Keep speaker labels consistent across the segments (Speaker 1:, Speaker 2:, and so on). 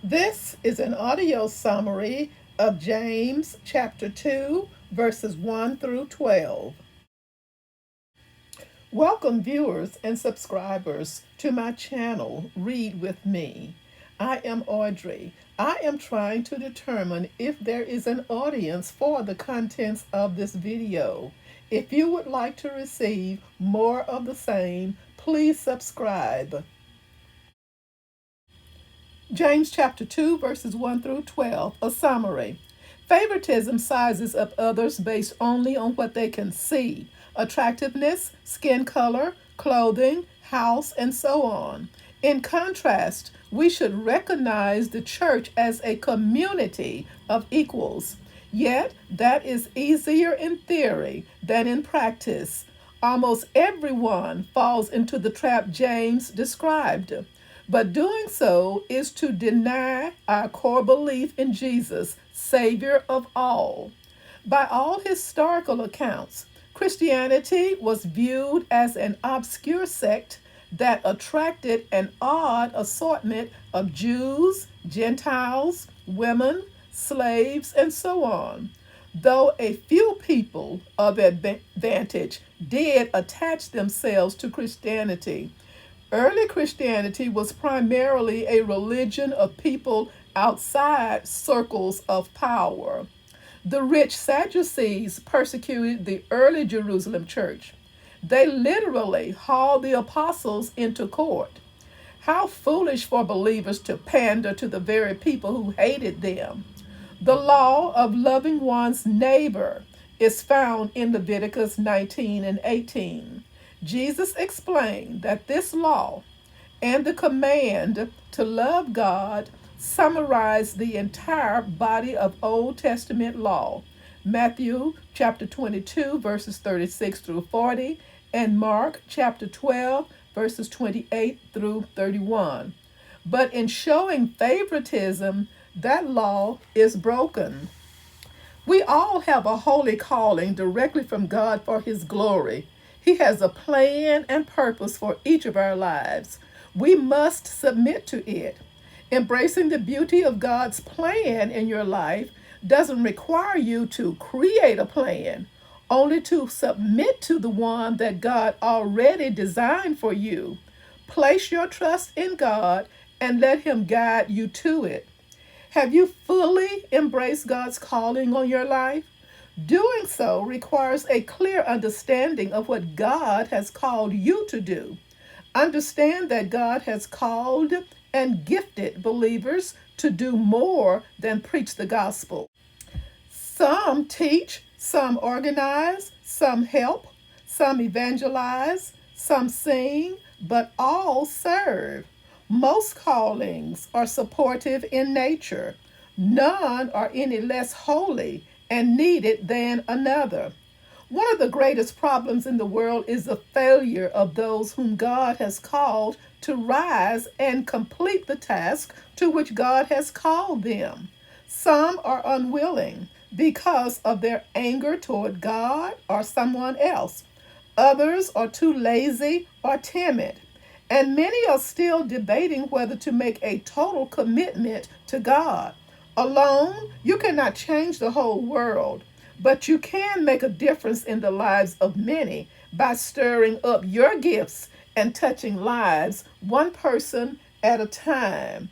Speaker 1: This is an audio summary of James chapter 2, verses 1 through 12. Welcome, viewers and subscribers, to my channel, Read With Me. I am Audrey. I am trying to determine if there is an audience for the contents of this video. If you would like to receive more of the same, please subscribe. James chapter 2, verses 1 through 12, a summary. Favoritism sizes up others based only on what they can see: attractiveness, skin color, clothing, house, and so on. In contrast, we should recognize the church as a community of equals. Yet, that is easier in theory than in practice. Almost everyone falls into the trap James described. But doing so is to deny our core belief in Jesus, Savior of all. By all historical accounts, Christianity was viewed as an obscure sect that attracted an odd assortment of Jews, Gentiles, women, slaves, and so on. Though a few people of advantage did attach themselves to Christianity, early Christianity was primarily a religion of people outside circles of power. The rich Sadducees persecuted the early Jerusalem church. They literally hauled the apostles into court. How foolish for believers to pander to the very people who hated them. The law of loving one's neighbor is found in Leviticus 19 and 18. Jesus explained that this law and the command to love God summarized the entire body of Old Testament law. Matthew chapter 22 verses 36 through 40 and Mark chapter 12 verses 28 through 31. But in showing favoritism, that law is broken. We all have a holy calling directly from God for His glory. He has a plan and purpose for each of our lives. We must submit to it. Embracing the beauty of God's plan in your life doesn't require you to create a plan, only to submit to the one that God already designed for you. Place your trust in God and let Him guide you to it. Have you fully embraced God's calling on your life? Doing so requires a clear understanding of what God has called you to do. Understand that God has called and gifted believers to do more than preach the gospel. Some teach, some organize, some help, some evangelize, some sing, but all serve. Most callings are supportive in nature. None are any less holy and needed than another. One of the greatest problems in the world is the failure of those whom God has called to rise and complete the task to which God has called them. Some are unwilling because of their anger toward God or someone else. Others are too lazy or timid. And many are still debating whether to make a total commitment to God. Alone, you cannot change the whole world, but you can make a difference in the lives of many by stirring up your gifts and touching lives one person at a time.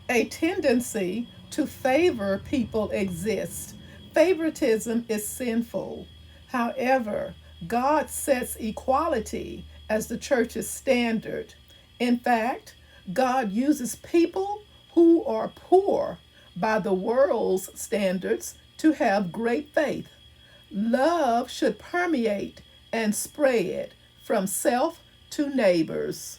Speaker 1: A tendency to favor people exists. Favoritism is sinful. However, God sets equality as the church's standard. In fact, God uses people who are poor by the world's standards to have great faith. Love should permeate and spread from self to neighbors.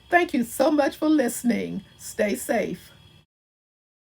Speaker 1: Thank you so much for listening. Stay safe.